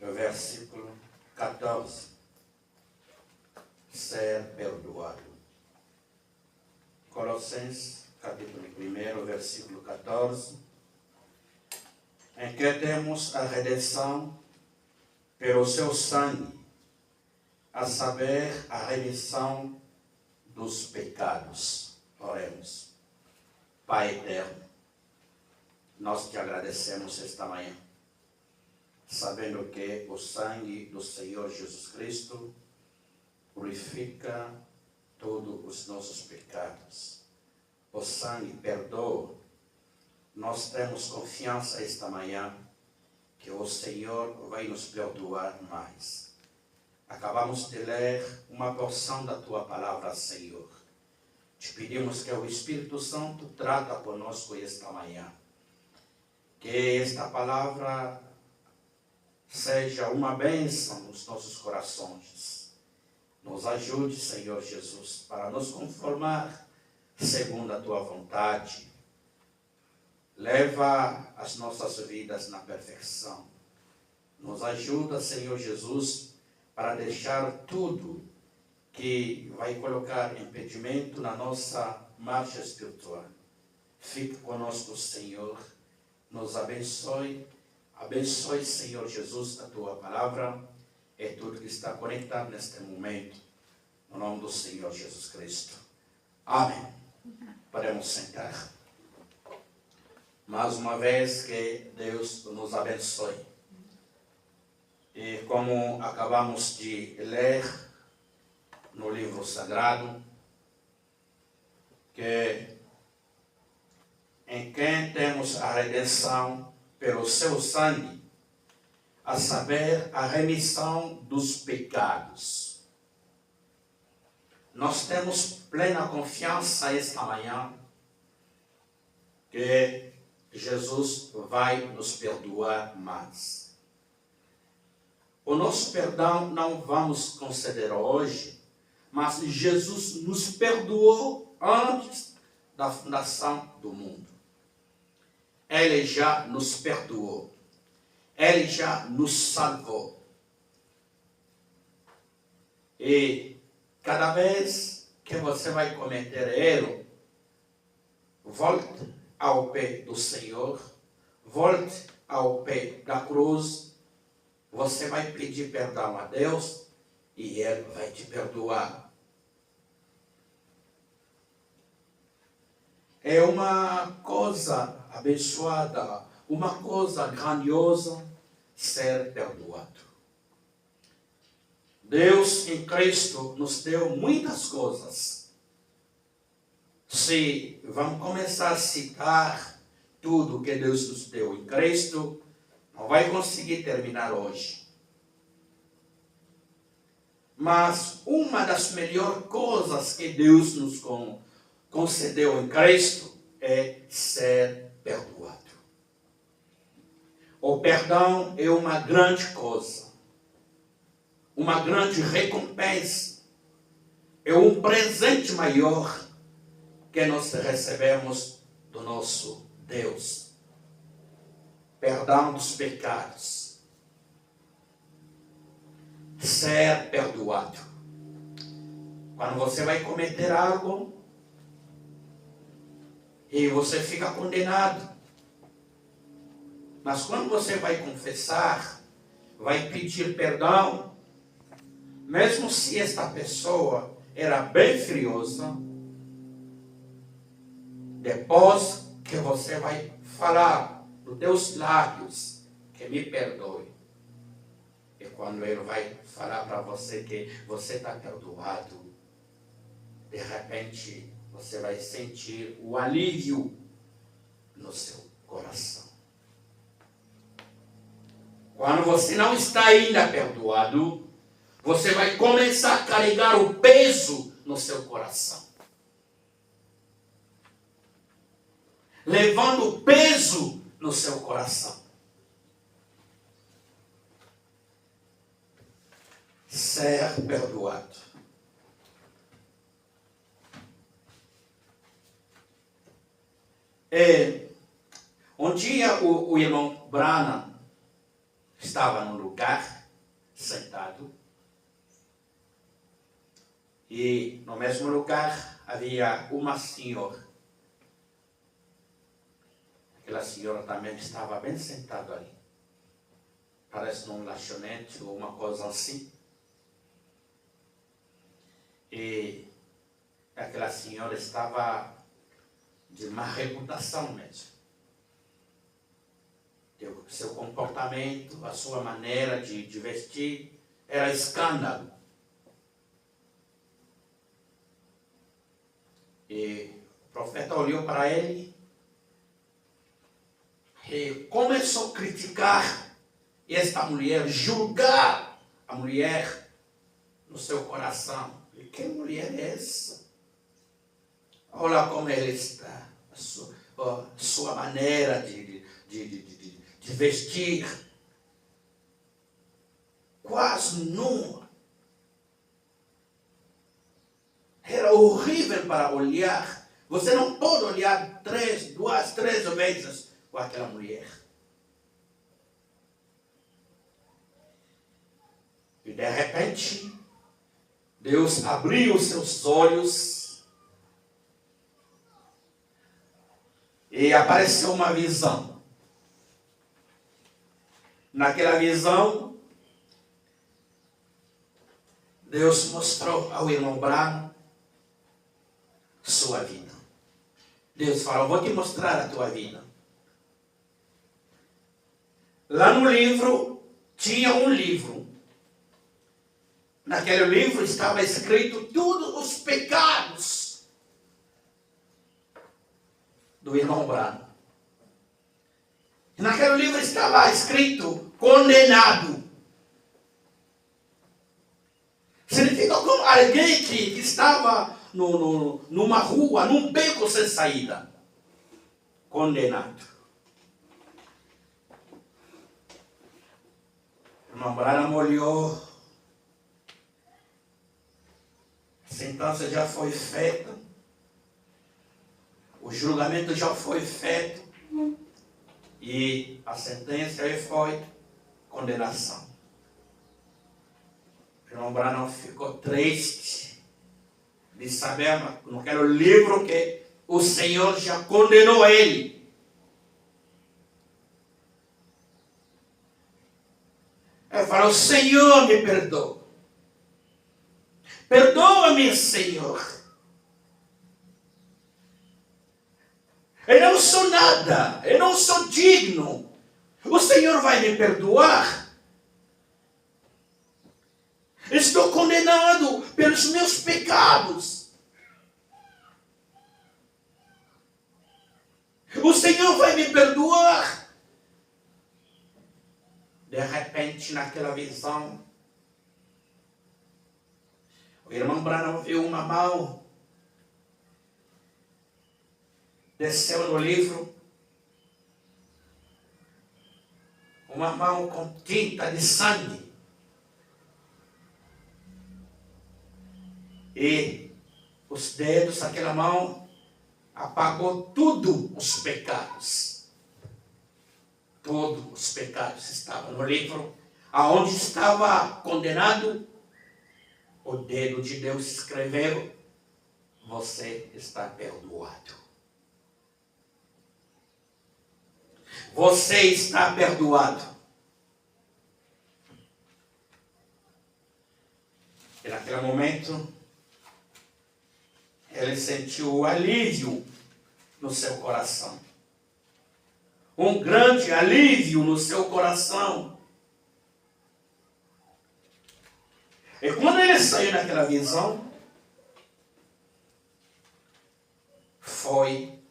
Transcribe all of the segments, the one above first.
1, versículo 14. Ser perdoado. Colossenses, capítulo 1, versículo 14. Em que temos a redenção pelo seu sangue, a saber, a remissão dos pecados. Oremos. Pai eterno, nós te agradecemos esta manhã, sabendo que o sangue do Senhor Jesus Cristo purifica todos os nossos pecados. O sangue perdoa. Nós temos confiança esta manhã que o Senhor vai nos perdoar mais. Acabamos de ler uma porção da Tua palavra, Senhor. Te pedimos que o Espírito Santo trata conosco esta manhã. Que esta palavra seja uma bênção nos nossos corações. Nos ajude, Senhor Jesus, para nos conformar segundo a Tua vontade. Leva as nossas vidas na perfeição. Nos ajuda, Senhor Jesus, para deixar tudo que vai colocar impedimento na nossa marcha espiritual. Fique conosco, Senhor. Nos abençoe. Abençoe, Senhor Jesus, a Tua palavra e tudo que está conectado neste momento. No nome do Senhor Jesus Cristo. Amém. Podemos sentar. Mais uma vez, que Deus nos abençoe. E como acabamos de ler no livro sagrado, que em quem temos a redenção pelo seu sangue, a saber, a remissão dos pecados. Nós temos plena confiança esta manhã que Jesus vai nos perdoar mais. O nosso perdão não vamos conceder hoje, mas Jesus nos perdoou antes da fundação do mundo. Ele já nos perdoou. Ele já nos salvou. E cada vez que você vai cometer erro, volte ao pé do Senhor, volte ao pé da cruz. Você vai pedir perdão a Deus e Ele vai te perdoar. É uma coisa abençoada, uma coisa grandiosa ser perdoado. Deus em Cristo nos deu muitas coisas. Se vamos começar a citar tudo que Deus nos deu em Cristo, não vai conseguir terminar hoje. Mas uma das melhores coisas que Deus nos concedeu em Cristo é ser perdoado. O perdão é uma grande coisa, uma grande recompensa, é um presente maior que nós recebemos do nosso Deus. Perdão dos pecados. Ser perdoado. Quando você vai cometer algo e você fica condenado, mas quando você vai confessar, vai pedir perdão, mesmo se esta pessoa era bem furiosa, depois que você vai falar dos teus lábios, que me perdoe. E quando ele vai falar para você que você está perdoado, de repente você vai sentir o alívio no seu coração. Quando você não está ainda perdoado, você vai começar a carregar o peso no seu coração. Levando o peso no seu coração. Ser perdoado. Um dia o irmão Branham estava num lugar sentado e no mesmo lugar havia uma senhora. Aquela senhora também estava bem sentada ali. Parece num lanchonete ou uma coisa assim. E aquela senhora estava de má reputação mesmo. O seu comportamento, a sua maneira de vestir, era escândalo. E o profeta olhou para ele e começou a criticar esta mulher, julgar a mulher no seu coração. E que mulher é essa? Olha como ela está, a sua maneira de vestir, quase nua. Era horrível para olhar. Você não pode olhar duas, três vezes com aquela mulher. E de repente, Deus abriu os seus olhos e apareceu uma visão. Naquela visão, Deus mostrou ao irmão Branham sua vida. Deus falou: vou te mostrar a tua vida. Lá no livro, tinha um livro. Naquele livro estava escrito todos os pecados do irmão Branham. E naquele livro estava escrito condenado. Significa como alguém que estava numa rua, num beco sem saída. Condenado. O irmão Branham olhou. A sentença já foi feita. O julgamento já foi feito. E a sentença foi condenação. O irmão Branham ficou triste de saber naquele livro que o Senhor já condenou ele. Ele falou: Senhor, me perdoa. Perdoa-me, Senhor. Eu não sou nada, eu não sou digno. O Senhor vai me perdoar? Estou condenado pelos meus pecados. O Senhor vai me perdoar? De repente, naquela visão, o irmão Branham viu uma mão, desceu no livro, uma mão com tinta de sangue. E os dedos daquela mão apagou todos os pecados. Todos os pecados estavam no livro. Aonde estava condenado, o dedo de Deus escreveu: você está perdoado. Você está perdoado. E naquele momento, ele sentiu o alívio no seu coração. Um grande alívio no seu coração. E quando ele saiu daquela visão, foi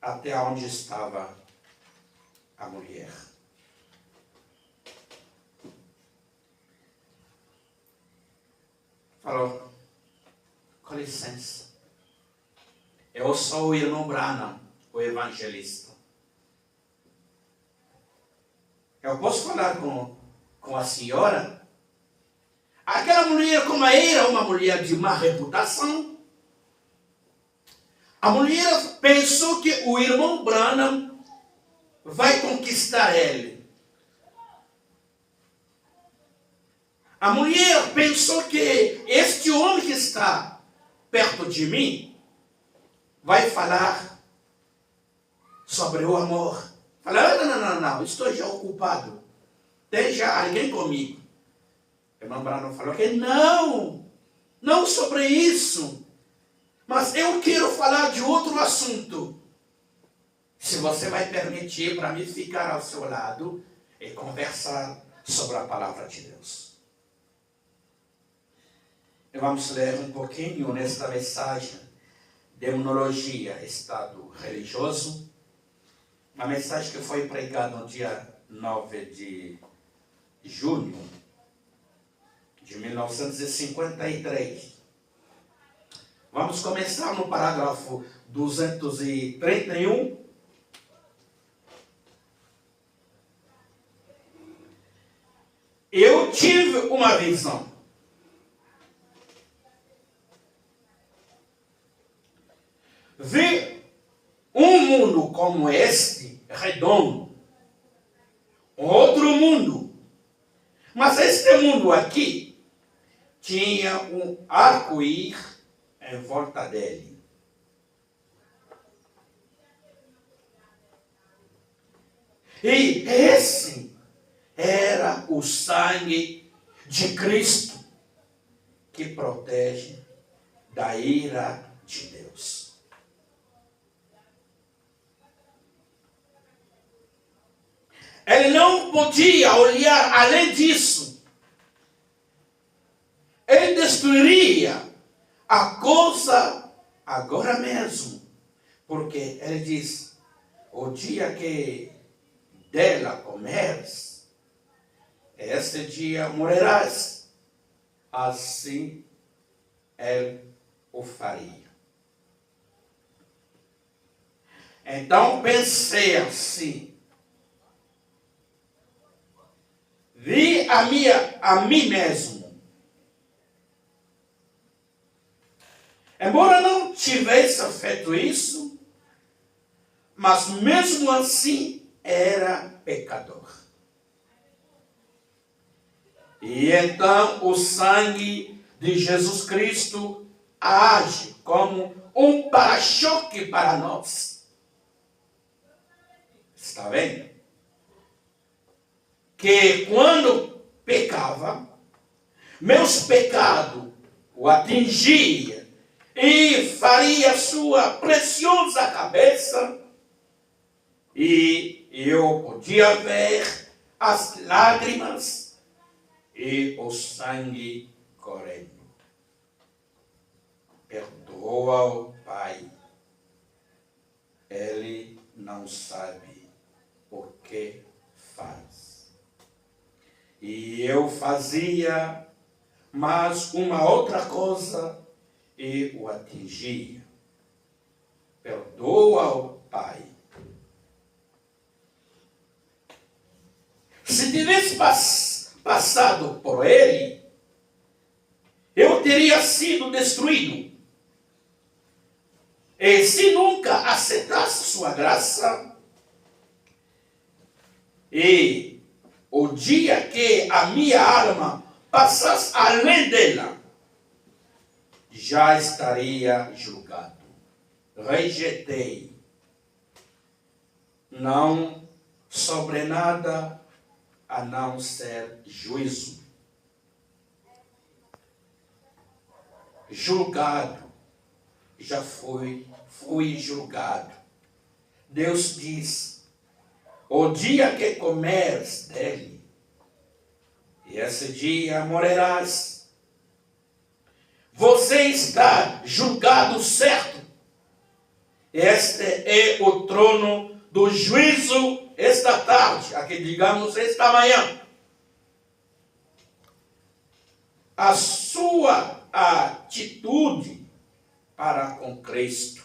até onde estava a mulher. Falou: com licença, eu sou o irmão Branham, o evangelista. Eu posso falar com a senhora? Aquela mulher, como era uma mulher de má reputação, a mulher pensou que o irmão Branham vai conquistar ele. A mulher pensou que este homem que está perto de mim vai falar sobre o amor. Fala, não, estou já ocupado. Tem já alguém comigo. O irmão Branham falou que não sobre isso. Mas eu quero falar de outro assunto. Se você vai permitir para mim ficar ao seu lado e conversar sobre a palavra de Deus. E vamos ler um pouquinho nesta mensagem, Demonologia, Estado Religioso. Uma mensagem que foi pregada no dia 9 de junho de 1953. Vamos começar no parágrafo 231. Eu tive uma visão. Vi um mundo como este, redondo. Outro mundo. Mas este mundo aqui tinha um arco-íris em volta dele. E esse era o sangue de Cristo que protege da ira de Deus. Ele não podia olhar além disso. Ele destruiria a coisa agora mesmo. Porque ele diz, o dia que dela comeres, este dia morrerás. Assim ele o faria. Então pensei assim. Vi a mim mesmo. Embora não tivesse feito isso, mas mesmo assim era pecador. E então o sangue de Jesus Cristo age como um para-choque para nós. Está vendo? Que quando pecava, meus pecados o atingia e faria sua preciosa cabeça, e eu podia ver as lágrimas e o sangue correndo. Perdoa-o, Pai. Ele não sabe o que faz. E eu fazia mas uma outra coisa e o atingia. Perdoa-o, Pai. Se tivesse passado por ele, eu teria sido destruído. E se nunca aceitasse sua graça, e o dia que a minha alma passasse além dela, já estaria julgado. Rejeitei. Não sobre nada a não ser juízo. Julgado. Já fui julgado. Deus diz, o dia que comeres dele, e esse dia morrerás. Você está julgado certo. Este é o trono do juízo esta tarde, aqui digamos esta manhã. A sua atitude para com Cristo.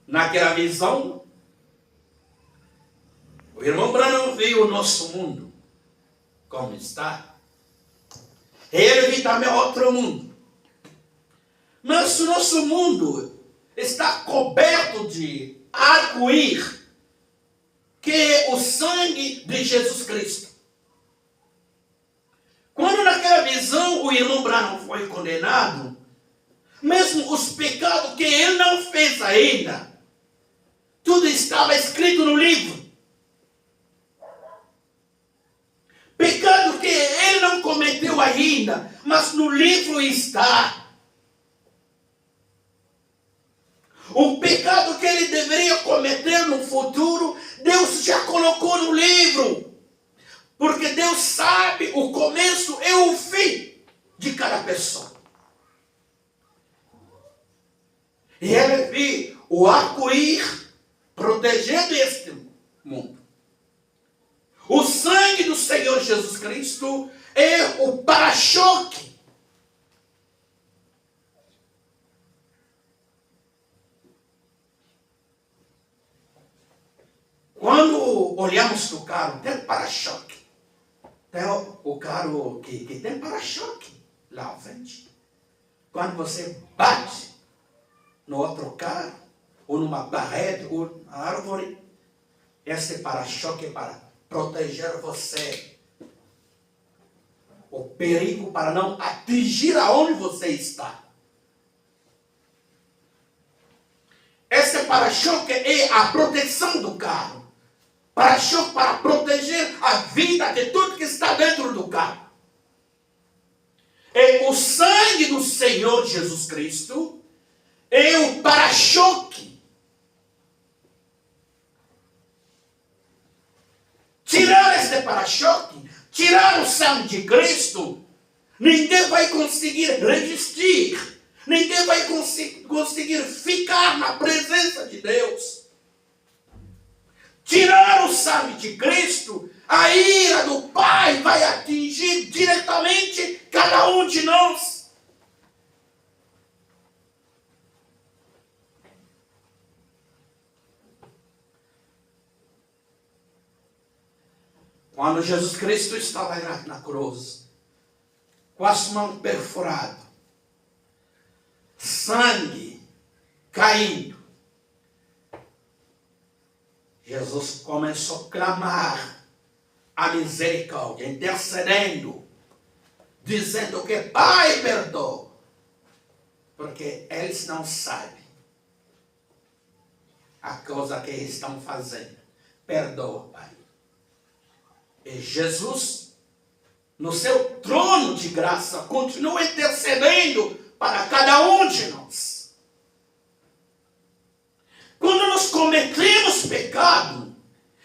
Naquela visão, o irmão Branham viu o nosso mundo como está. Ele viu também outro mundo. Mas o nosso mundo está coberto de arco-íris. que é o sangue de Jesus Cristo. Quando naquela visão o irmão Branham foi condenado, mesmo os pecados que ele não fez ainda, tudo estava escrito no livro. Pecado que ele não cometeu ainda, mas no livro está. O pecado que ele deveria cometer no futuro, Deus já colocou no livro. Porque Deus sabe o começo e o fim de cada pessoa. E ele viu o arco-íris protegendo este mundo. O sangue do Senhor Jesus Cristo é o para-choque. Quando olhamos no carro, tem para-choque. Tem o carro que tem para-choque lá à frente. Quando você bate no outro carro, ou numa barrete, ou na árvore, esse para-choque é para proteger você. O perigo para não atingir aonde você está. Esse para-choque é a proteção do carro. Para-choque para proteger a vida de tudo que está dentro do carro. É o sangue do Senhor Jesus Cristo, é o para-choque. Tirar este para-choque, tirar o sangue de Cristo, ninguém vai conseguir resistir, ninguém vai conseguir ficar na presença de Deus. Tirar o sangue de Cristo, a ira do Pai vai atingir diretamente cada um de nós. Quando Jesus Cristo estava na cruz, com as mãos perfuradas, sangue caindo, Jesus começou a clamar a misericórdia, intercedendo, dizendo que Pai, perdoa, porque eles não sabem a coisa que estão fazendo. Perdoa, Pai. E Jesus, no seu trono de graça, continua intercedendo para cada um de nós. Quando nós cometemos pecado,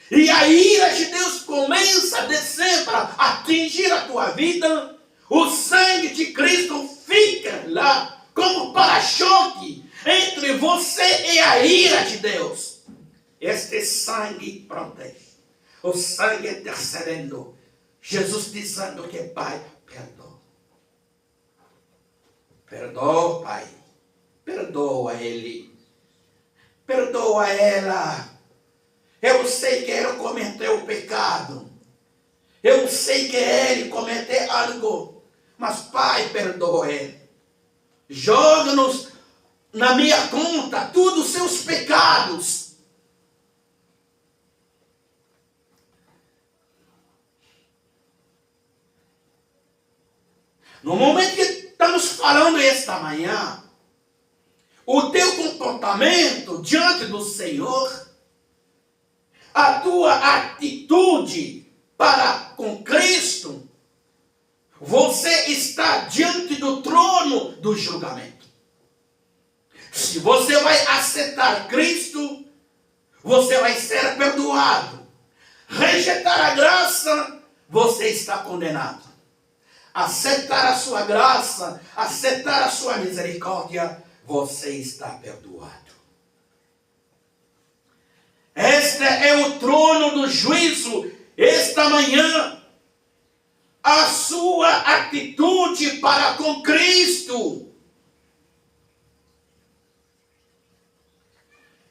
e a ira de Deus começa a descer para atingir a tua vida, o sangue de Cristo fica lá como para-choque entre você e a ira de Deus. Este sangue protege. O sangue intercedendo. Jesus dizendo que Pai, perdoa. Perdoa, Pai. Perdoa ele. Perdoa ela. Eu sei que ele cometeu o pecado. Eu sei que ele cometeu algo. Mas Pai, perdoa ele. Joga-nos na minha conta todos os seus pecados. No momento que estamos falando esta manhã, o teu comportamento diante do Senhor, a tua atitude para com Cristo, você está diante do trono do julgamento. Se você vai aceitar Cristo, você vai ser perdoado. Rejeitar a graça, você está condenado. Aceitar a sua graça, aceitar a sua misericórdia, você está perdoado. Este é o trono do juízo. Esta manhã, a sua atitude para com Cristo.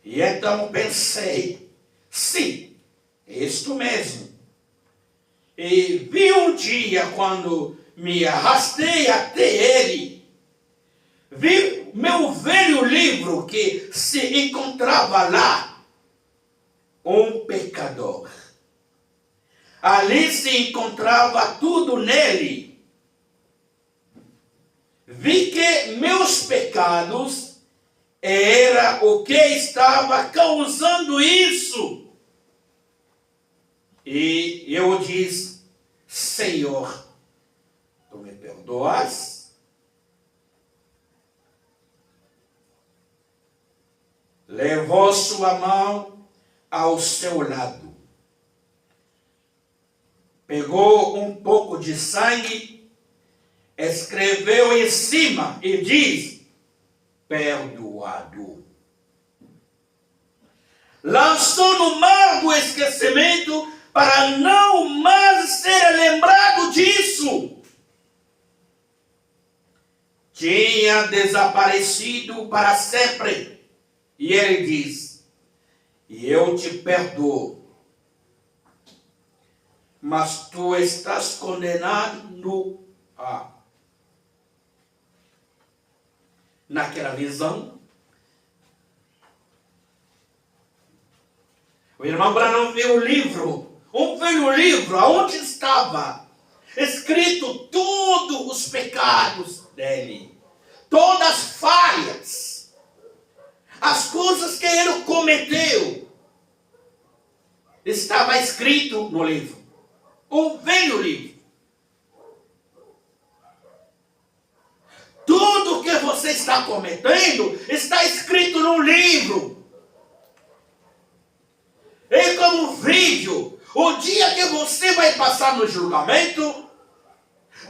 E então pensei, sim, é isto mesmo. E vi um dia quando me arrastei até ele, vi meu velho livro que se encontrava lá, um pecador. Ali se encontrava tudo nele. Vi que meus pecados era o que estava causando isso. E eu disse: Senhor, tu me perdoas? Levou sua mão ao seu lado. Pegou um pouco de sangue, escreveu em cima e diz: perdoado. Lançou no mar do esquecimento para não mais ser lembrado disso. Tinha desaparecido para sempre. E ele diz: e eu te perdoo. Mas tu estás condenado naquela visão. O irmão Branham viu o livro, um velho livro, onde estava escrito todos os pecados dele, todas as falhas, as coisas que ele cometeu. Estava escrito no livro, um velho livro. Tudo que você está cometendo está escrito no livro. É como um vídeo. O dia que você vai passar no julgamento,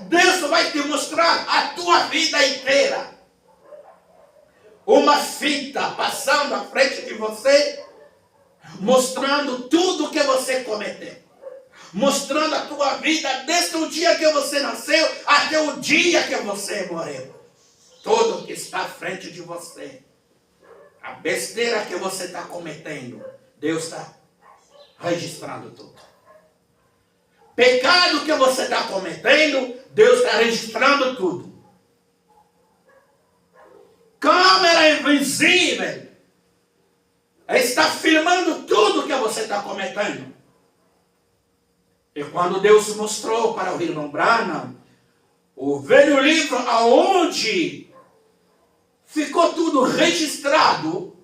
Deus vai te mostrar a tua vida inteira. Uma fita passando à frente de você, mostrando tudo que você cometeu. Mostrando a tua vida desde o dia que você nasceu até o dia que você morreu. Tudo que está à frente de você. A besteira que você está cometendo, Deus está registrando tudo. Pecado que você está cometendo, Deus está registrando tudo. Câmera invisível está filmando tudo que você está cometendo. E quando Deus mostrou para o irmão Branham o velho livro aonde ficou tudo registrado, o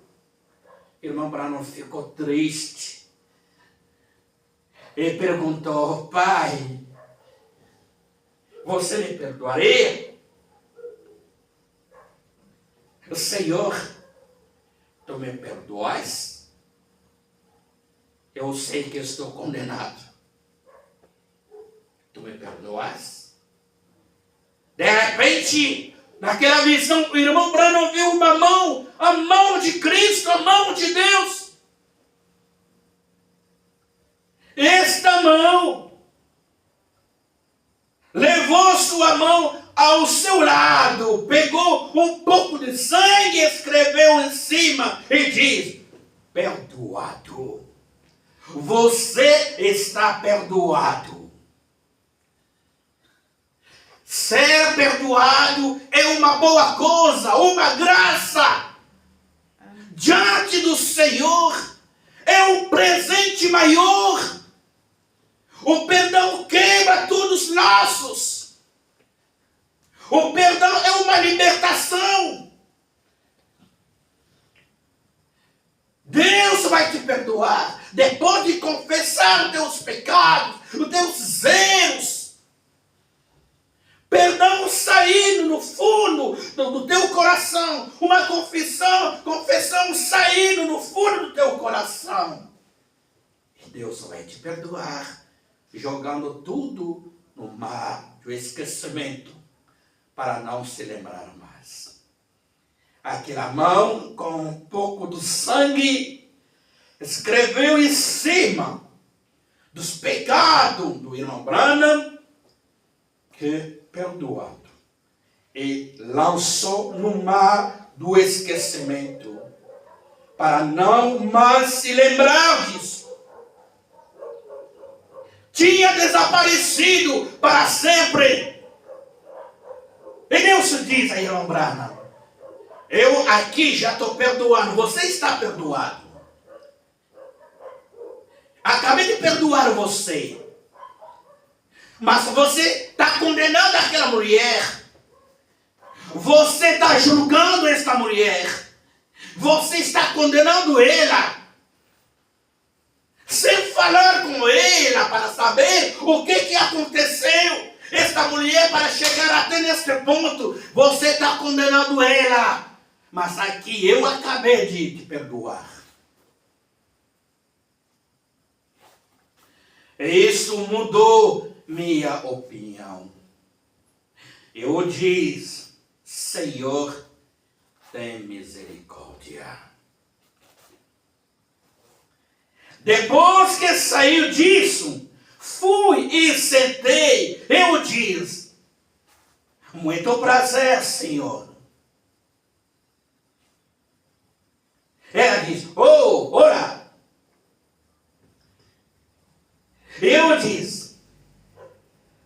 irmão Branham ficou triste. Ele perguntou: pai, você me perdoaria? Senhor, tu me perdoas? Eu sei que estou condenado. Tu me perdoas? De repente, naquela visão, o irmão Branham viu uma mão, a mão de Cristo, a mão de Deus. Esta mão levou sua mão ao seu lado, pegou um pouco de sangue, escreveu em cima e diz: perdoado. Você está perdoado. Ser perdoado é uma boa coisa, uma graça. Diante do Senhor é um presente maior. O perdão quebra todos os laços. O perdão é uma libertação. Deus vai te perdoar depois de confessar os teus pecados, os teus erros. Perdão saindo no fundo do teu coração. Uma confissão saindo no fundo do teu coração. E Deus vai te perdoar, jogando tudo no mar do esquecimento, para não se lembrar mais. Aquela mão com um pouco do sangue escreveu em cima dos pecados do irmão Branham que perdoado, e lançou no mar do esquecimento para não mais se lembrar disso. Tinha desaparecido para sempre. E Deus diz a irmão Branham: eu aqui já estou perdoando, você está perdoado. acabei de perdoar você. Mas você está condenando aquela mulher. Você está julgando esta mulher. Você está condenando ela. Sem falar com ela para saber o que aconteceu. Esta mulher para chegar até neste ponto. Você está condenando ela. Mas aqui eu acabei de te perdoar. Isso mudou minha opinião. Eu disse, Senhor, tem misericórdia. Depois que saiu disso, fui e sentei. Eu disse, muito prazer, Senhor. Ela disse, ora. Eu disse,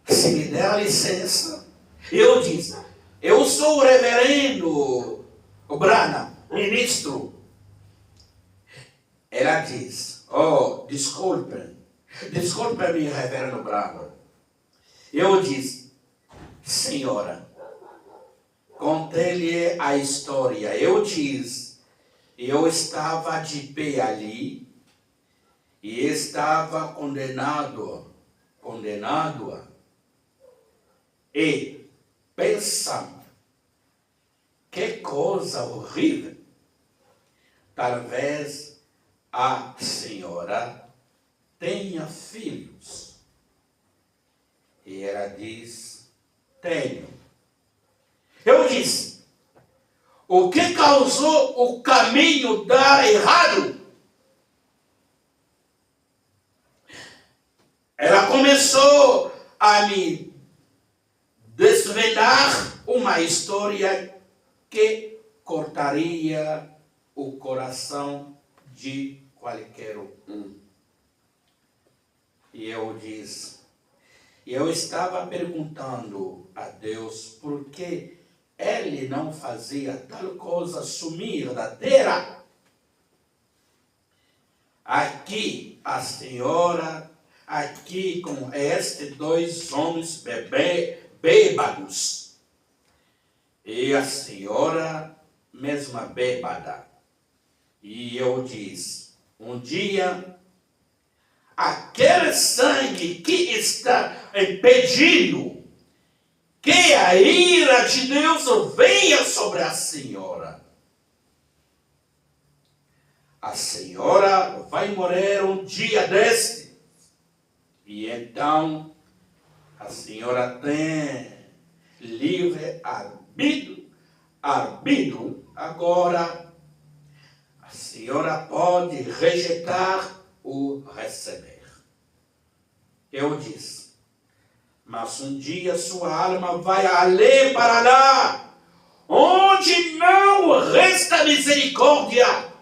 se me der licença, eu disse, eu sou o reverendo Branham, ministro. Ela diz, desculpe-me, reverendo Branham. Eu disse, senhora, contei-lhe a história. Eu disse, eu estava de pé ali e estava condenado-a. E pensando, que coisa horrível. Talvez a senhora tenha filhos. E ela diz, tenho. Eu disse, o que causou o caminho dar errado? Ela começou a me desvendar uma história que cortaria o coração de qualquer um. E eu disse, eu estava perguntando a Deus por que Ele não fazia tal coisa sumir da terra. Aqui a senhora, aqui com estes dois homens bêbados. E a senhora mesma bêbada. E eu disse, um dia, aquele sangue que está impedindo que a ira de Deus venha sobre a senhora. A senhora vai morrer um dia deste. E então, a senhora tem livre arbítrio. Agora, a senhora pode rejeitar ou receber. Eu disse, mas um dia sua alma vai além para lá, onde não resta misericórdia.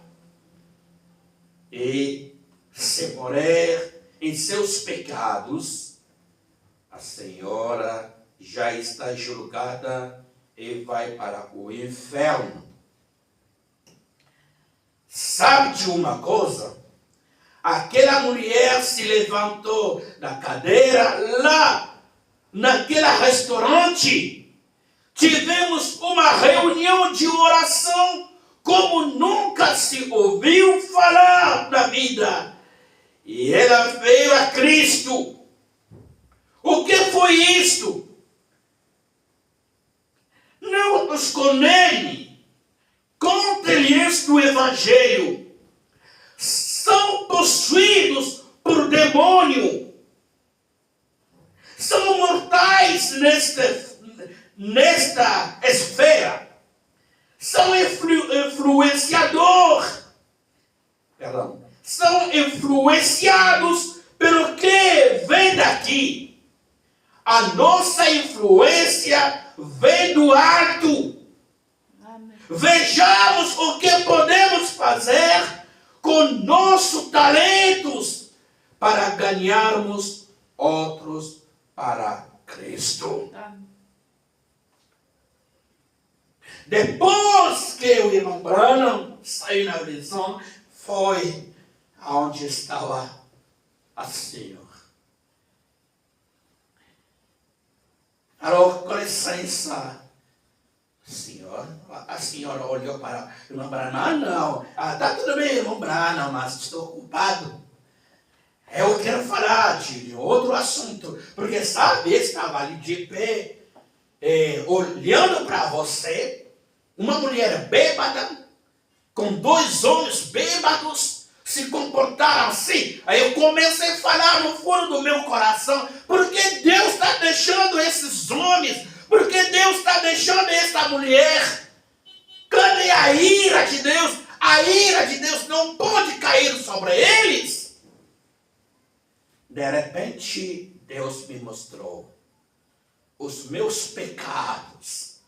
E se morrer em seus pecados, a senhora já está julgada e vai para o inferno. Sabe de uma coisa? Aquela mulher se levantou da cadeira lá, naquele restaurante. Tivemos uma reunião de oração como nunca se ouviu falar na vida. E ela veio a Cristo. O que foi isto? Não os condene. Conte-lhes do Evangelho. São possuídos por demônio. São mortais nesta esfera. São são influenciados pelo que vem daqui. A nossa influência vem do alto. Amém. Vejamos o que podemos fazer com nossos talentos para ganharmos outros para Cristo. Amém. Depois que o irmão Branham saiu na visão, foi aonde estava assim. Agora, com licença, senhor, a senhora olhou para o irmão Branham, não. Está tudo bem, irmão Branham, mas estou ocupado. Eu quero falar de outro assunto, porque sabe, estava ali de pé, olhando para você, uma mulher bêbada, com 2 homens bêbados, se comportaram assim. Aí eu comecei a falar no fundo do meu coração, porque Deus está deixando esses homens, porque Deus está deixando essa mulher. Cadê a ira de Deus? A ira de Deus não pode cair sobre eles. De repente, Deus me mostrou os meus pecados.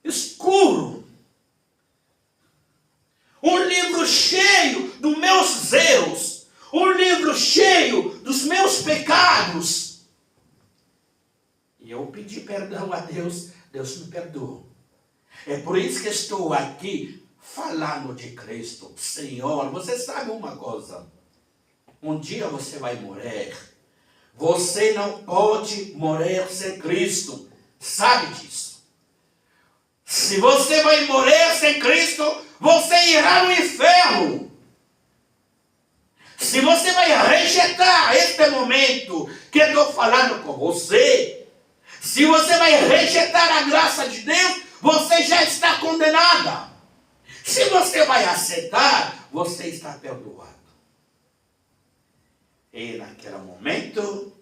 Escuro. Um livro cheio dos meus erros. Um livro cheio dos meus pecados. E eu pedi perdão a Deus. Deus me perdoou. É por isso que estou aqui falando de Cristo. Senhor, você sabe uma coisa. Um dia você vai morrer. Você não pode morrer sem Cristo. Sabe disso. Se você vai morrer sem Cristo, você irá no inferno. Se você vai rejeitar este momento que eu estou falando com você, se você vai rejeitar a graça de Deus, você já está condenada. Se você vai aceitar, você está perdoado. E naquele momento,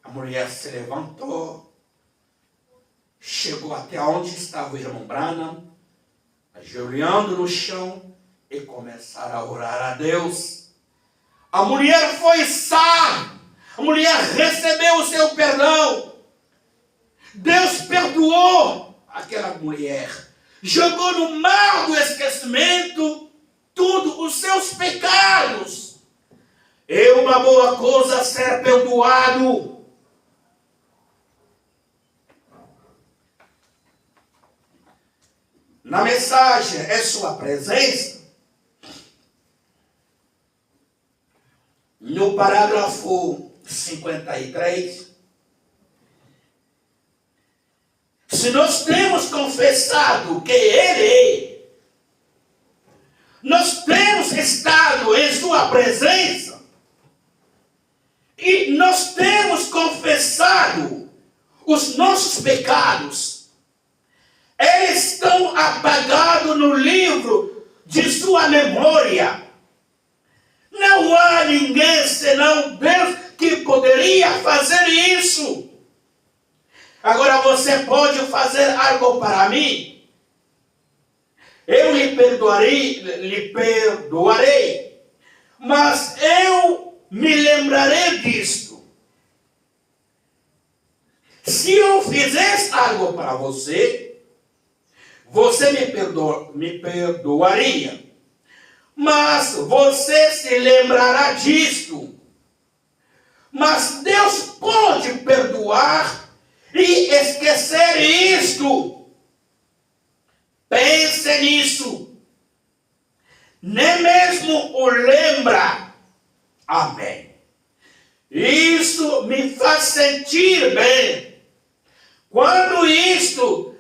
a mulher se levantou, chegou até onde estava o irmão Branham, ajoelhando no chão e começaram a orar a Deus. A mulher foi sã, a mulher recebeu o seu perdão. Deus perdoou aquela mulher, jogou no mar do esquecimento todos os seus pecados. É uma boa coisa ser perdoado. Na mensagem é sua presença. No parágrafo 53, se nós temos confessado que Ele é, nós temos estado em sua presença, e nós temos confessado os nossos pecados, eles estão apagados no livro de sua memória. Não há ninguém senão Deus que poderia fazer isso. Agora você pode fazer algo para mim? Eu lhe perdoarei, mas eu me lembrarei disto. Se eu fizesse algo para você, você me perdoaria. Mas você se lembrará disto. Mas Deus pode perdoar e esquecer isto. Pense nisso. Nem mesmo o lembra. Amém. Isso me faz sentir bem. Quando isto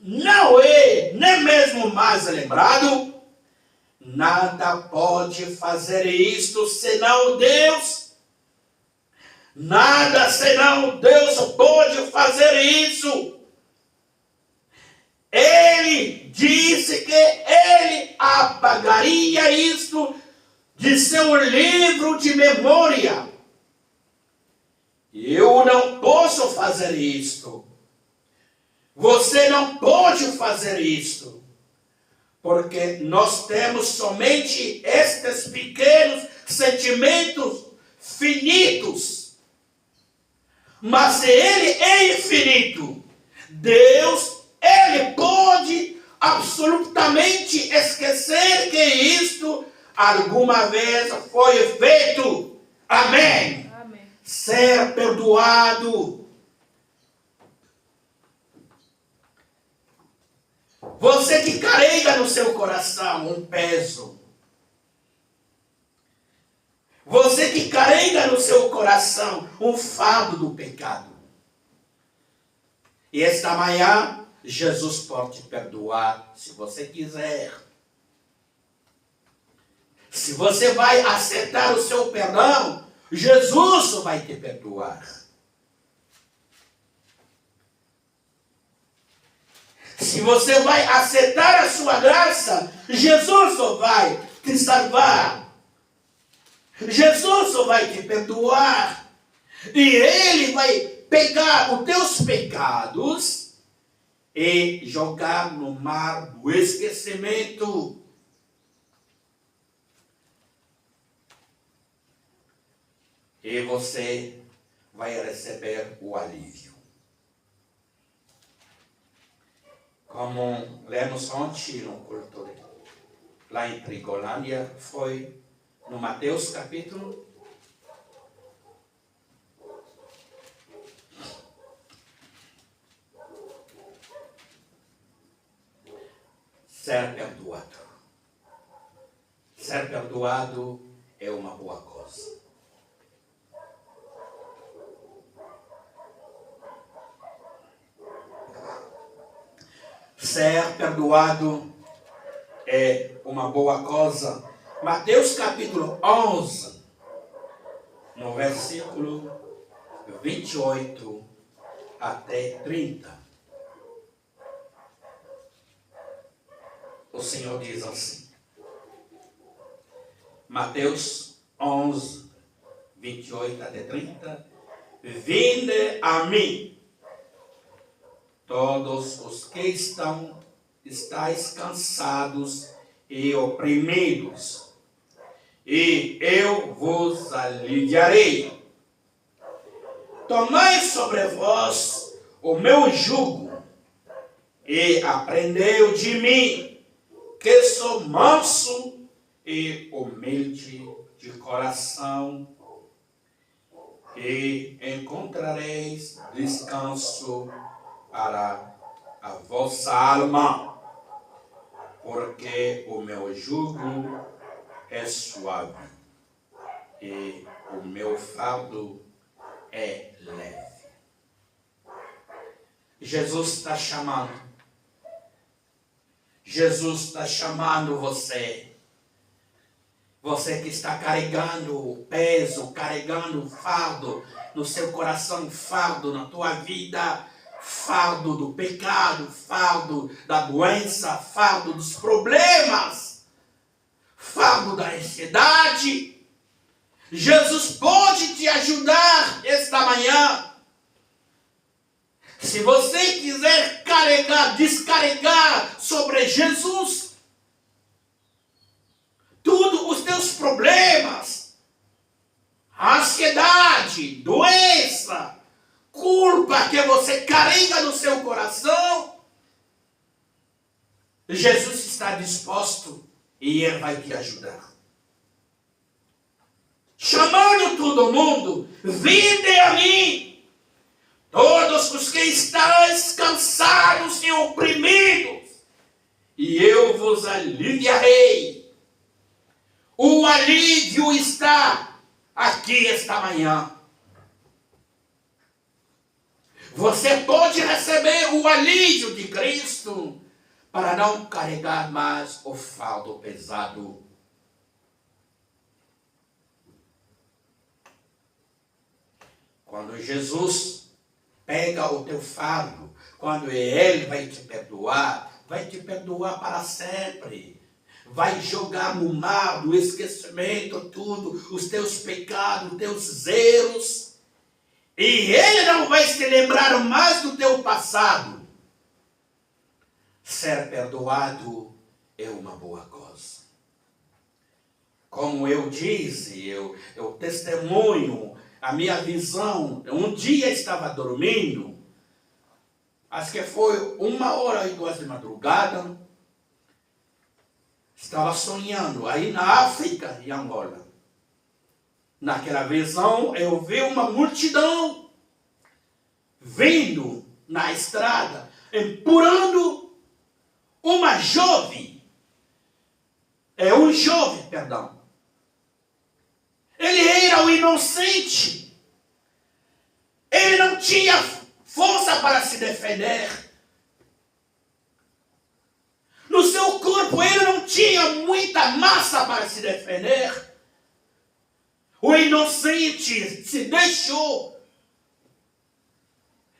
não é nem mesmo mais lembrado, nada pode fazer isto senão Deus. Nada senão Deus pode fazer isso. Ele disse que Ele apagaria isto de seu livro de memória. Eu não posso fazer isto. Você não pode fazer isto. Porque nós temos somente estes pequenos sentimentos finitos. Mas se Ele é infinito, Deus, Ele pode absolutamente esquecer que isto alguma vez foi feito. Amém. Amém. Ser perdoado. Você que carrega no seu coração um peso. que carrega no seu coração um fardo do pecado. E esta manhã, Jesus pode te perdoar se você quiser. Se você vai aceitar o seu perdão, Jesus vai te perdoar. Se você vai aceitar a sua graça, Jesus só vai te salvar. Jesus só vai te perdoar. E Ele vai pegar os teus pecados e jogar no mar do esquecimento. E você vai receber o alívio. Como lemos ontem no culto lá em Trigolândia, foi no Mateus capítulo 1. Ser perdoado. Ser perdoado é uma boa coisa. Ser perdoado é uma boa coisa. Mateus capítulo 11, no versículo 28 até 30. O Senhor diz assim. Mateus 11, 28 até 30. Vinde a mim, todos os que estáis cansados e oprimidos, e eu vos aliviarei. Tomai sobre vós o meu jugo, e aprendei de mim, que sou manso e humilde de coração, e encontrareis descanso para a vossa alma, porque o meu jugo é suave e o meu fardo é leve. Jesus está chamando. Jesus está chamando você. Você que está carregando o peso, carregando o fardo no seu coração, fardo na tua vida, fardo do pecado, fardo da doença, fardo dos problemas, fardo da ansiedade. Jesus pode te ajudar esta manhã. Se você quiser carregar, descarregar sobre Jesus todos os teus problemas, ansiedade, doença, culpa que você carrega no seu coração, Jesus está disposto e Ele vai te ajudar. Chamando todo mundo, vinde a mim, todos os que estáis cansados e oprimidos, e eu vos aliviarei. O alívio está aqui esta manhã. Você pode receber o alívio de Cristo para não carregar mais o fardo pesado. Quando Jesus pega o teu fardo, quando Ele vai te perdoar para sempre. Vai jogar no mar do esquecimento tudo, os teus pecados, os teus erros. E Ele não vai se lembrar mais do teu passado. Ser perdoado é uma boa coisa. Como eu disse, eu testemunho a minha visão. Um dia estava dormindo, acho que foi 1h02 de madrugada, estava sonhando, aí na África, em Angola. Naquela visão, eu vi uma multidão vindo na estrada, empurrando um jovem. Ele era o inocente. Ele não tinha força para se defender. No seu corpo ele não tinha muita massa para se defender. O inocente se deixou.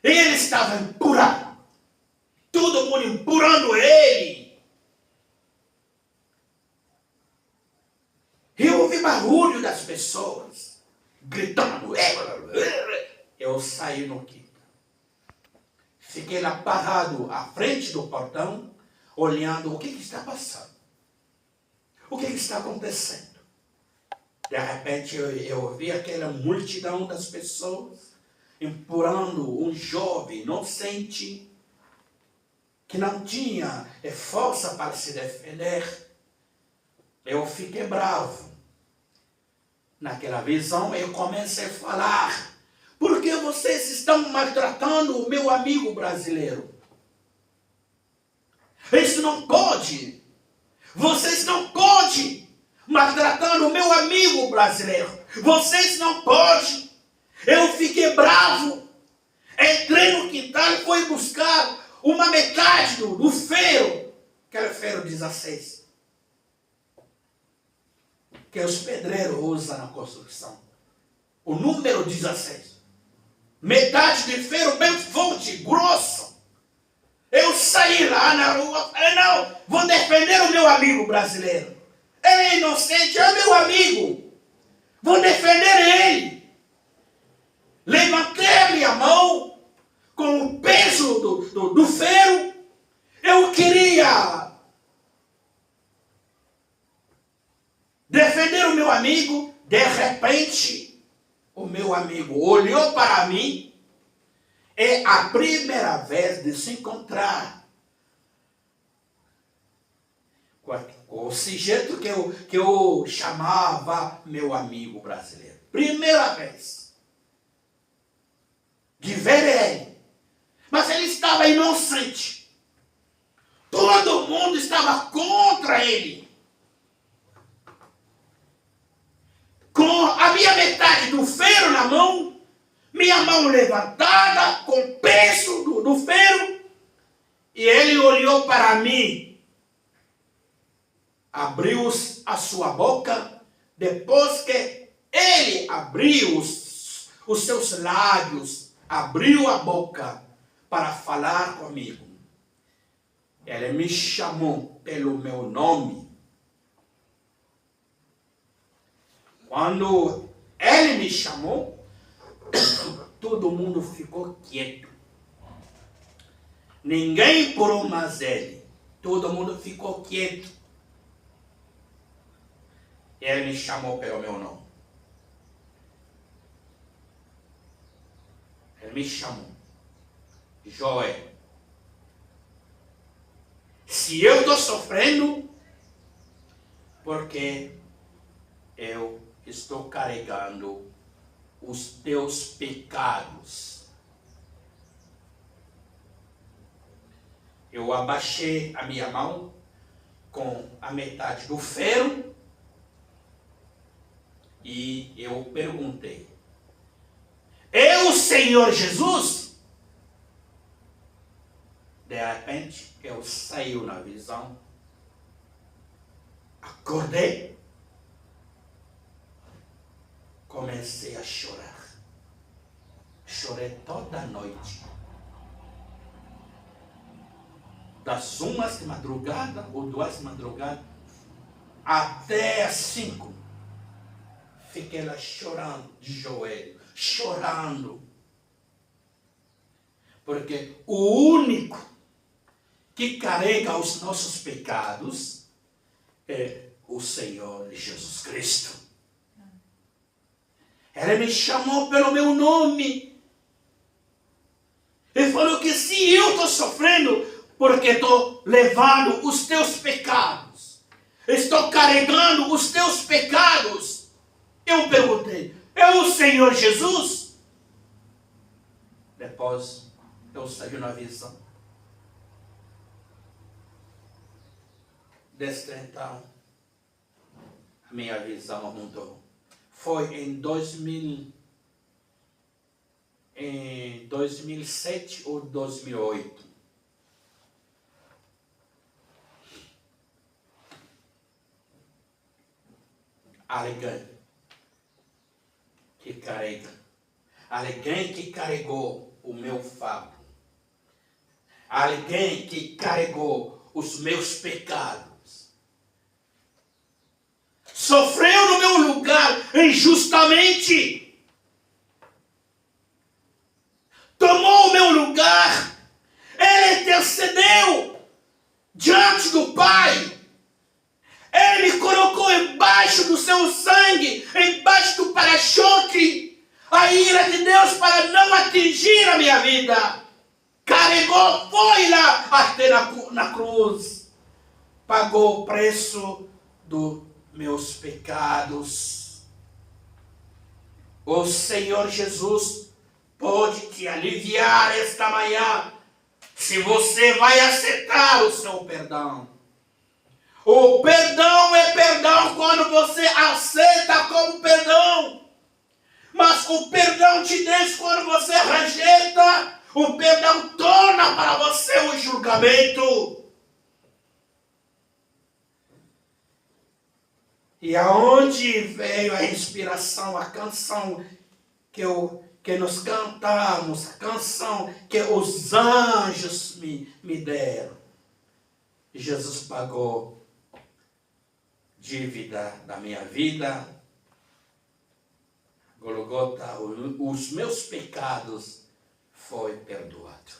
Ele estava empurrado. Todo mundo empurrando ele. Eu ouvi barulho das pessoas gritando. Eu saí no quinto. Fiquei lá parado à frente do portão, olhando o que está passando. O que está acontecendo? De repente eu ouvi aquela multidão das pessoas empurrando um jovem inocente que não tinha força para se defender. Eu fiquei bravo. Naquela visão eu comecei a falar: por que vocês estão maltratando o meu amigo brasileiro? Isso não pode. Vocês não podem maltratar o meu amigo brasileiro. Vocês não podem. Eu fiquei bravo. Entrei no quintal e fui buscar uma metade do ferro. Aquele ferro 16. Que os pedreiros usam na construção. O número 16. Metade de ferro bem forte, grosso. Eu saí lá na rua, falei: não, vou defender o meu amigo brasileiro. Ele é inocente, é meu amigo. Vou defender ele. Levantei a minha mão com o peso do ferro. Eu queria defender o meu amigo. De repente, o meu amigo olhou para mim. É a primeira vez de se encontrar com o sujeito que eu chamava meu amigo brasileiro. Primeira vez de ver ele. Mas ele estava inocente. Todo mundo estava contra ele. Com a minha metade do ferro na mão, minha mão levantada, com o peso do ferro, e ele olhou para mim, abriu a sua boca. Depois que ele abriu os seus lábios, abriu a boca para falar comigo, ele me chamou pelo meu nome. Quando ele me chamou, todo mundo ficou quieto. Ninguém empurrou mais ele. Todo mundo ficou quieto. Ele me chamou pelo meu nome. Ele me chamou: Joel. Se eu estou sofrendo, porque eu estou carregando os teus pecados. Eu abaixei a minha mão com a metade do ferro e eu perguntei: é o Senhor Jesus? De repente, eu saí na visão, acordei, comecei a chorar. Chorei toda a noite. Das 1 de madrugada ou 2 de madrugada até as 5. Fiquei lá chorando de joelho, chorando. Porque o único que carrega os nossos pecados é o Senhor Jesus Cristo. Ele me chamou pelo meu nome. Ele falou que se eu estou sofrendo, porque estou levando os teus pecados, estou carregando os teus pecados. Eu perguntei: é o Senhor Jesus? Depois eu saí na visão. Desde então, a minha visão mudou. foi em 2007 ou 2008. Alguém que carregou o meu fardo, alguém que carregou os meus pecados, sofreu no meu lugar injustamente, tomou o meu lugar, ele intercedeu diante do Pai. Ele me colocou embaixo do seu sangue, embaixo do para-choque, a ira de Deus para não atingir a minha vida. Carregou, foi lá até na cruz, pagou o preço dos meus pecados. O Senhor Jesus pode te aliviar esta manhã, se você vai aceitar o seu perdão. O perdão é perdão quando você aceita como perdão. Mas o perdão de Deus, quando você rejeita, o perdão torna para você o julgamento. E aonde veio a inspiração, a canção que nós cantamos, a canção que os anjos me deram. Jesus pagou dívida da minha vida, Golgota, os meus pecados foi perdoado.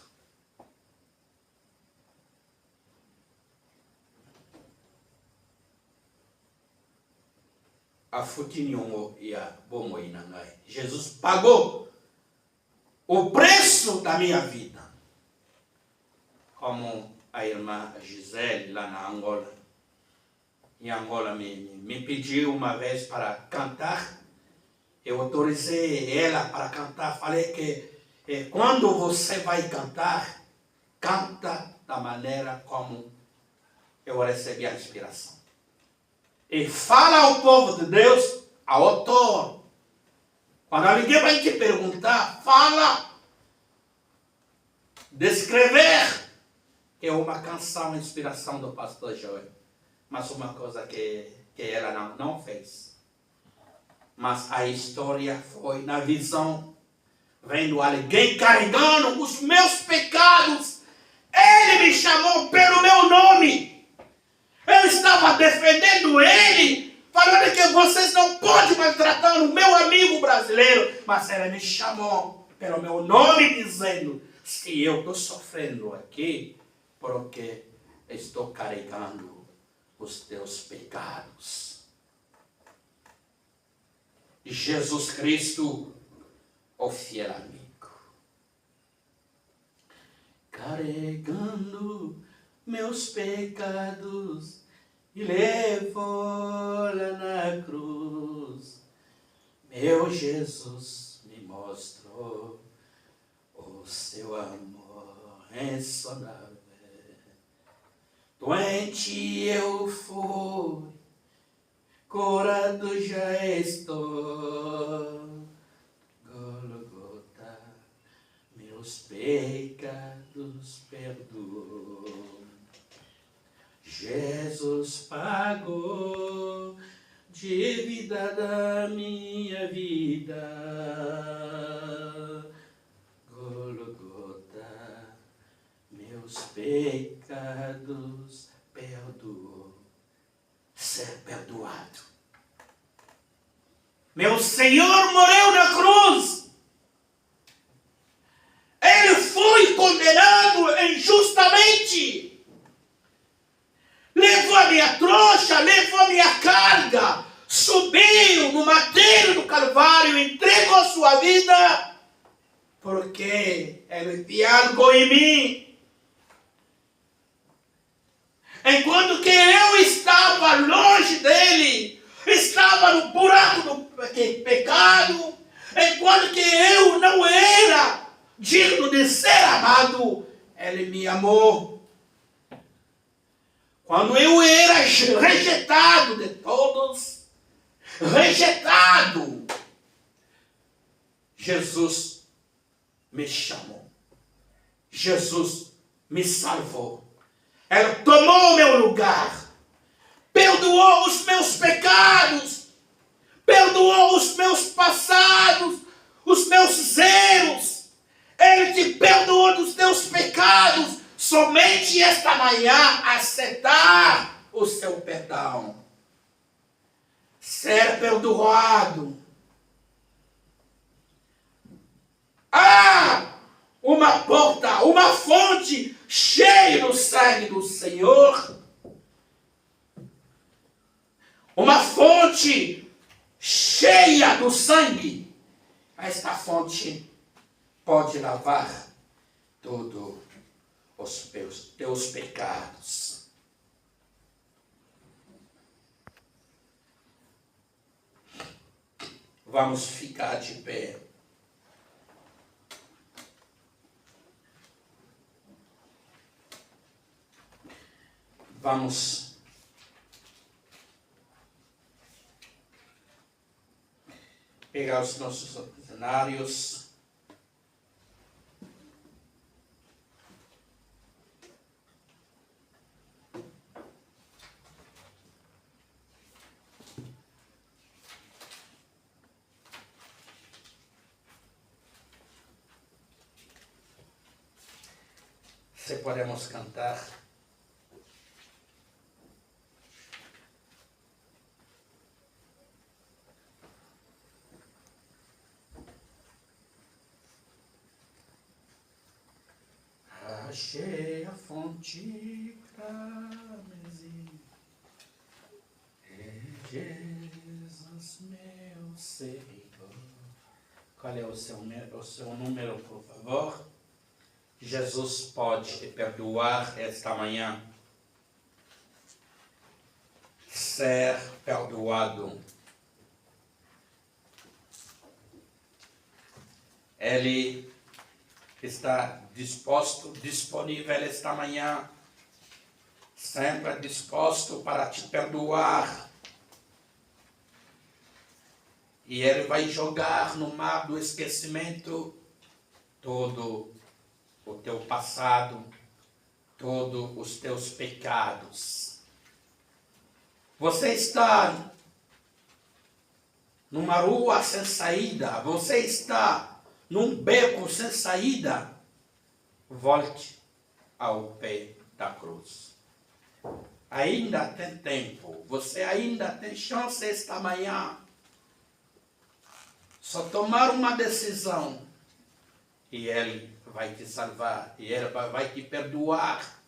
A futinho e a bomoinangai. Jesus pagou o preço da minha vida. Como a irmã Gisele lá na Angola. Em Angola me pediu uma vez para cantar. Eu autorizei ela para cantar. Falei que quando você vai cantar, canta da maneira como eu recebi a inspiração. E fala ao povo de Deus, ao autor. Quando alguém vai te perguntar, fala. Descrever. É uma canção, uma inspiração do pastor Joel. Mas uma coisa que ela não fez. Mas a história foi na visão, vendo alguém carregando os meus pecados. Ele me chamou pelo meu nome. Eu estava defendendo ele, falando que vocês não podem maltratar o meu amigo brasileiro. Mas ele me chamou pelo meu nome, dizendo, se eu estou sofrendo aqui, porque estou carregando os teus pecados. Jesus Cristo, o fiel amigo, carregando meus pecados e levou lá na cruz. Meu Jesus me mostrou o seu amor insondável. Doente eu fui, curado já estou. Golgota, meus pecados perdoou. Jesus pagou dívida da minha vida. Golgota, meus pecados perdoou. Ser perdoado. Meu Senhor morreu na cruz. Ele foi condenado injustamente. Levou a minha trouxa, levou a minha carga. Subiu no madeiro do Calvário, entregou sua vida. Porque ele viu algo em mim. Enquanto que eu estava longe dele, estava no buraco do pecado, enquanto que eu não era digno de ser amado, ele me amou. Quando eu era rejeitado de todos, rejeitado, Jesus me chamou. Jesus me salvou. Ele tomou o meu lugar. Perdoou os meus pecados. Perdoou os meus passados, os meus erros. Ele te perdoou dos teus pecados. Somente esta manhã aceitar o seu perdão. Ser perdoado. Uma porta, uma fonte cheia do sangue do Senhor. Uma fonte cheia do sangue. Esta fonte pode lavar todos os teus pecados. Vamos ficar de pé. Vamos pegar os nossos cenários. Se podemos cantar. Achei a fonte clamezim, Jesus meu Senhor. Qual é o seu número, por favor? Jesus pode te perdoar esta manhã. Ser perdoado. Ele está disponível esta manhã, sempre disposto para te perdoar. E Ele vai jogar no mar do esquecimento todo o teu passado, todos os teus pecados. Você está numa rua sem saída, você está num beco sem saída, volte ao pé da cruz. Ainda tem tempo, você ainda tem chance esta manhã. Só tomar uma decisão e Ele vai te salvar, e Ele vai te perdoar.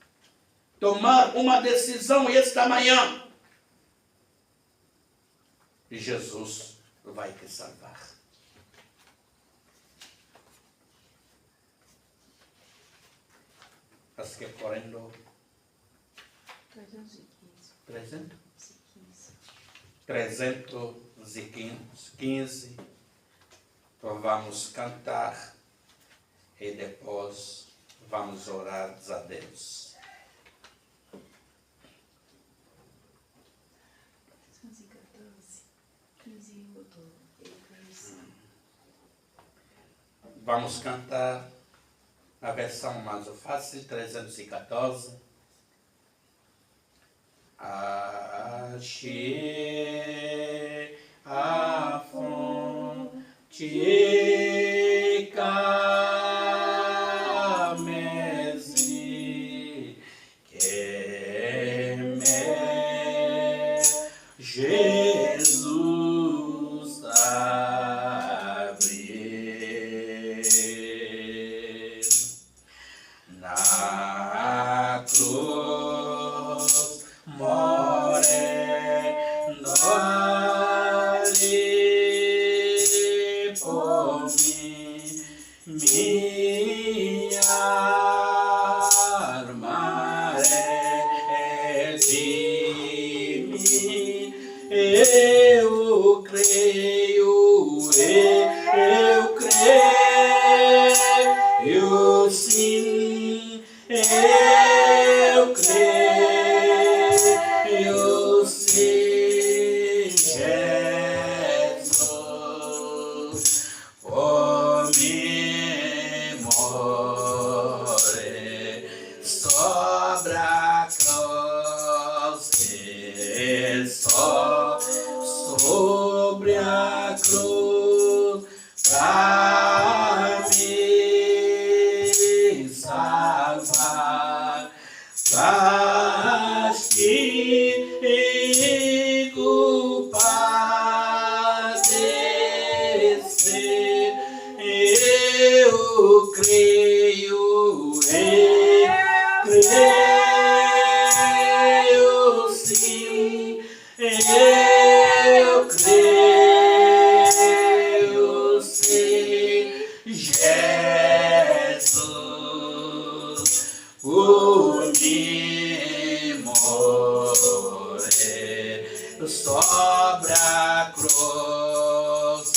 Tomar uma decisão esta manhã e Jesus vai te salvar. Estás que correndo? 315. Então vamos cantar e depois vamos orar a Deus. Vamos cantar a versão mais fácil, 314. Achei a fonte clamezim, que me Jesus abriu. Na cruz morrendo ali por sobre a cruz pra me salvar. Castigo padecer, eu creio, creio sim, eu creio sim, Jesus por mim morrer sobre a cruz,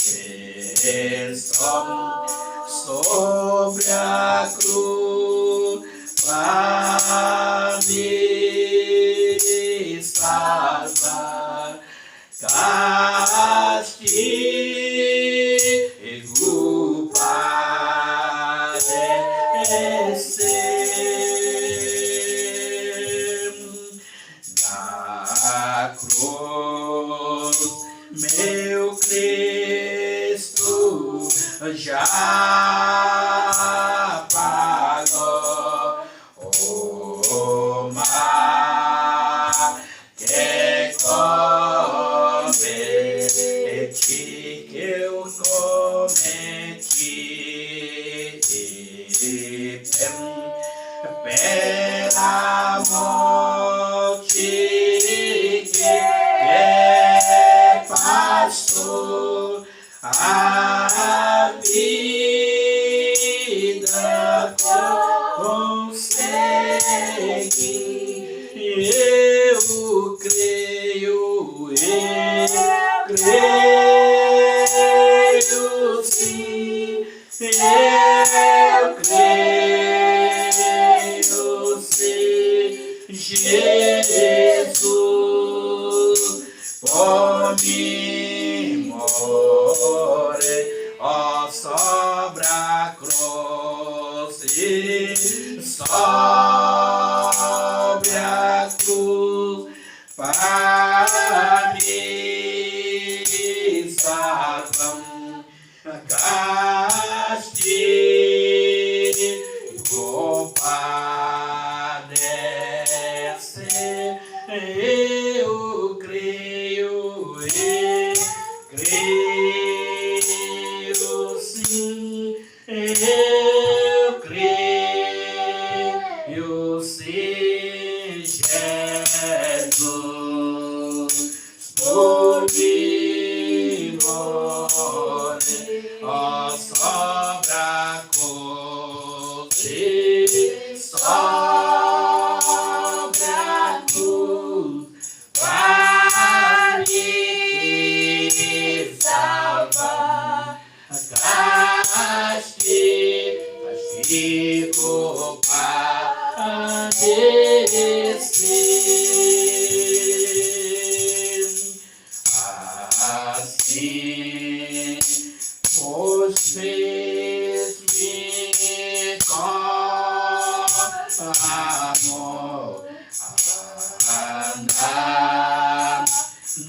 sobre a cruz para me salvar. Castigo padecer na cruz, meu Cristo já pagou o mal que cometi, que eu cometi pela morte que pastor a vida consegui. Eu creio, creio sim, eu creio sim, Jesus por mim morrer, ó, sobre a cruz, sobre a cruz para me salvar. Castigo padecer, eu creio, creio sim, eu creio sim, Jesus por mim morrer, ó, sobre a cruz, sobre a cruz para me salvar. Castigo padecer. Assim os fez-me com amor andar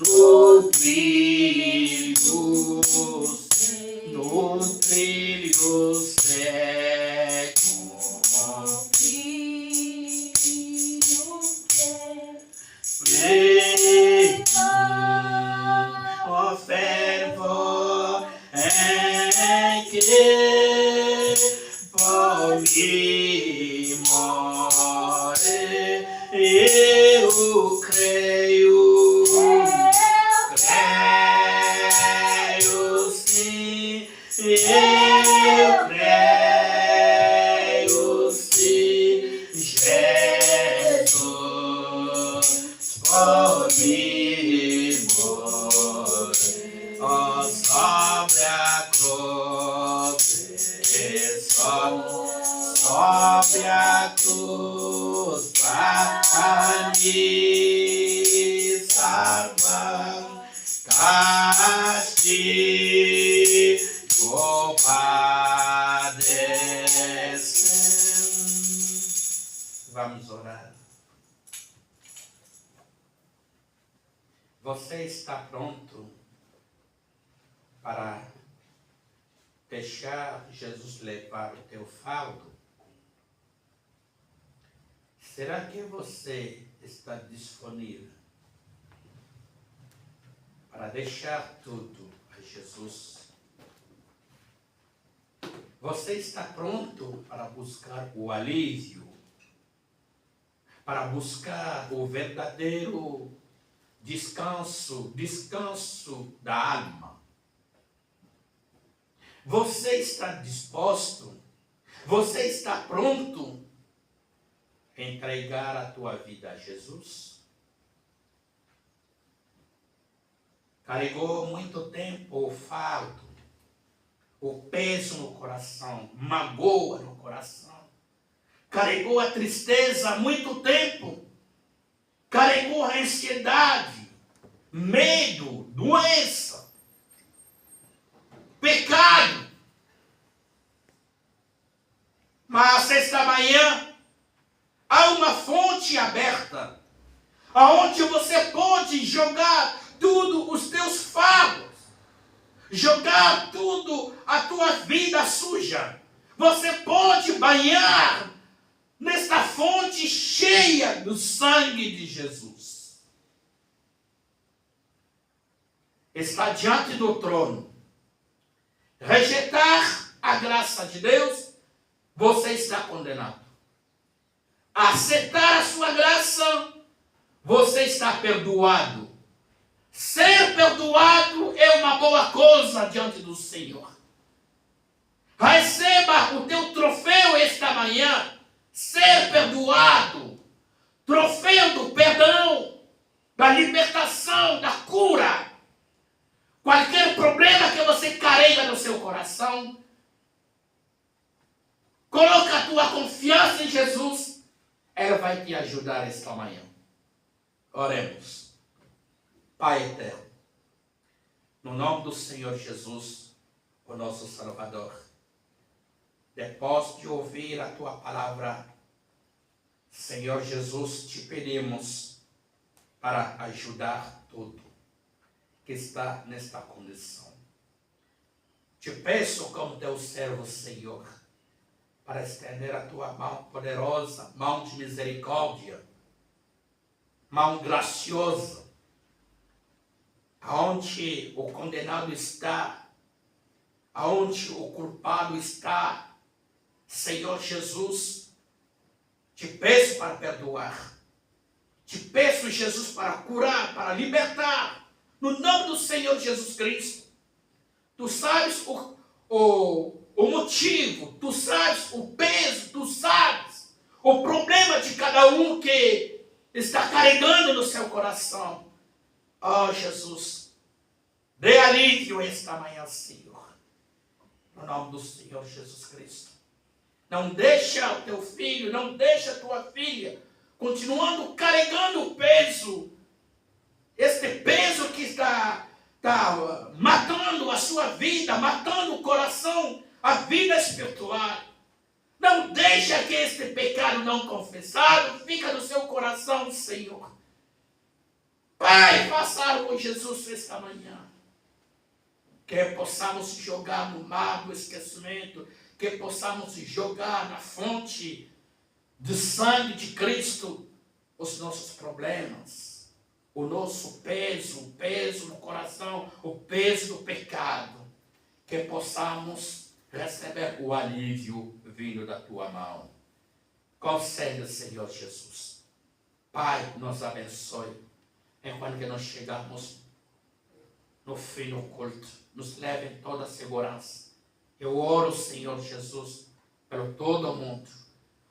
no trilho seco. O fervor em que por mim morrer, eu creio, creio sim, eu creio sim, Jesus por mim morrer, ó, sobre a cruz, sobre a cruz para me salvar. Castigo padecer. Vamos orar. Você está pronto para deixar Jesus levar o teu fardo, será que você está disponível para deixar tudo a Jesus? Você está pronto para buscar o alívio, para buscar o verdadeiro descanso da alma? Você está disposto? Você está pronto a entregar a tua vida a Jesus? Carregou muito tempo o fardo, o peso no coração, magoa no coração. Carregou a tristeza há muito tempo. Carregou a ansiedade, medo, doença, pecado. Mas esta manhã há uma fonte aberta, aonde você pode jogar tudo os teus fardos, jogar tudo a tua vida suja. Você pode banhar nesta fonte cheia do sangue de Jesus. Está diante do trono. Rejeitar a graça de Deus, você está condenado. Aceitar a sua graça, você está perdoado. Ser perdoado é uma boa coisa diante do Senhor. Receba o teu troféu esta manhã. Ser perdoado. Troféu do perdão, da libertação, da cura. Qualquer problema que você carrega no seu coração, coloca a tua confiança em Jesus. Ele vai te ajudar esta manhã. Oremos. Pai eterno, no nome do Senhor Jesus, o nosso Salvador, depois de ouvir a tua palavra, Senhor Jesus, te pedimos para ajudar tudo que está nesta condição. Te peço como teu servo, Senhor, para estender a tua mão poderosa, mão de misericórdia, mão graciosa, aonde o condenado está, aonde o culpado está. Senhor Jesus, te peço para perdoar. Te peço, Jesus, para curar, para libertar. No nome do Senhor Jesus Cristo. Tu sabes o motivo, tu sabes o peso, tu sabes o problema de cada um que está carregando no seu coração. Oh, Jesus, dê alívio esta manhã, Senhor. No nome do Senhor Jesus Cristo. Não deixa o teu filho, não deixa a tua filha continuando carregando o peso. Este peso que está matando a sua vida, matando o coração, a vida espiritual. Não deixa que este pecado não confessado fique no seu coração, Senhor. Pai, faça algo com Jesus esta manhã. Que possamos jogar no mar do esquecimento, que possamos jogar na fonte do sangue de Cristo os nossos problemas, o nosso peso, o peso no coração, o peso do pecado. Que possamos receber o alívio vindo da tua mão. Concede, Senhor Jesus. Pai, nos abençoe. Enquanto que nós chegamos no fim do culto, nos leve em toda a segurança. Eu oro, Senhor Jesus, pelo todo o mundo,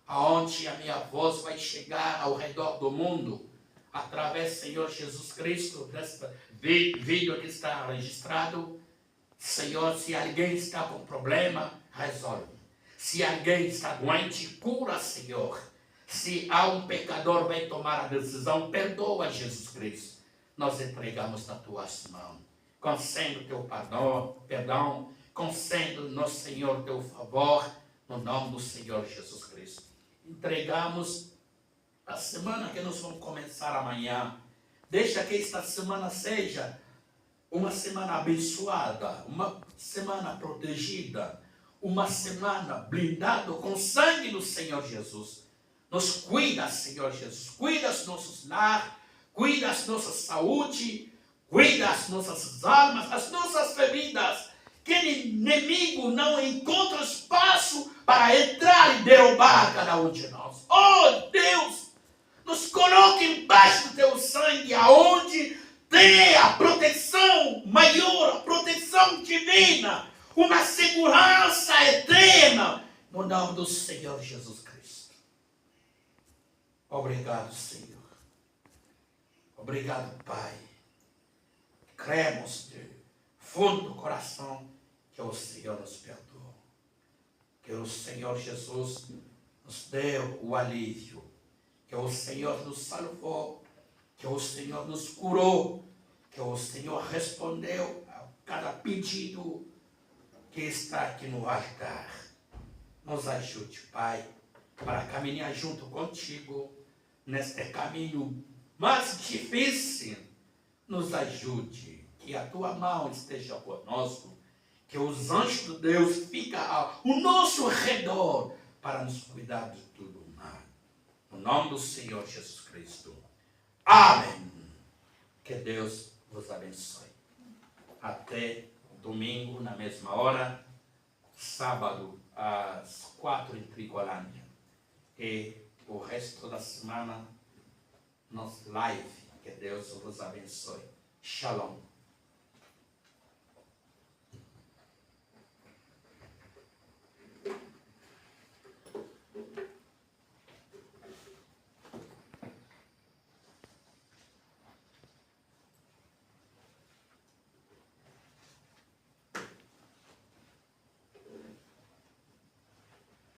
aonde a minha voz vai chegar ao redor do mundo, através, Senhor Jesus Cristo, deste vídeo que está registrado. Senhor, se alguém está com problema, resolve. Se alguém está doente, cura, Senhor. Se há um pecador, vai tomar a decisão, perdoa, Jesus Cristo. Nós entregamos nas tuas mãos. Concede o teu perdão, concede-nos, Senhor, teu favor, no nome do Senhor Jesus Cristo. Entregamos a semana que nós vamos começar amanhã. Deixa que esta semana seja uma semana abençoada, uma semana protegida, uma semana blindada com o sangue do Senhor Jesus. Nos cuida, Senhor Jesus, cuida dos nossos lares, cuida da nossa saúde, cuida das nossas almas, das nossas vidas. Que o inimigo não encontre espaço para entrar e derrubar cada um de nós. Oh Deus, nos coloque embaixo do teu sangue, aonde tem a proteção maior, a proteção divina, uma segurança eterna, no nome do Senhor Jesus Cristo. Obrigado, Senhor. Obrigado, Pai. Cremos de fundo do coração que o Senhor nos perdoou, que o Senhor Jesus nos deu o alívio, que o Senhor nos salvou, que o Senhor nos curou, que o Senhor respondeu a cada pedido que está aqui no altar. Nos ajude, Pai, para caminhar junto contigo neste caminho mais difícil. Nos ajude, que a tua mão esteja conosco, que os anjos de Deus fiquem ao nosso redor para nos cuidar de tudo mal. No nome do Senhor Jesus Cristo. Amém. Que Deus vos abençoe. Até domingo, na mesma hora, sábado, às 4 em Trigolândia. E o resto da semana, nos live. Que Deus vos abençoe. Shalom.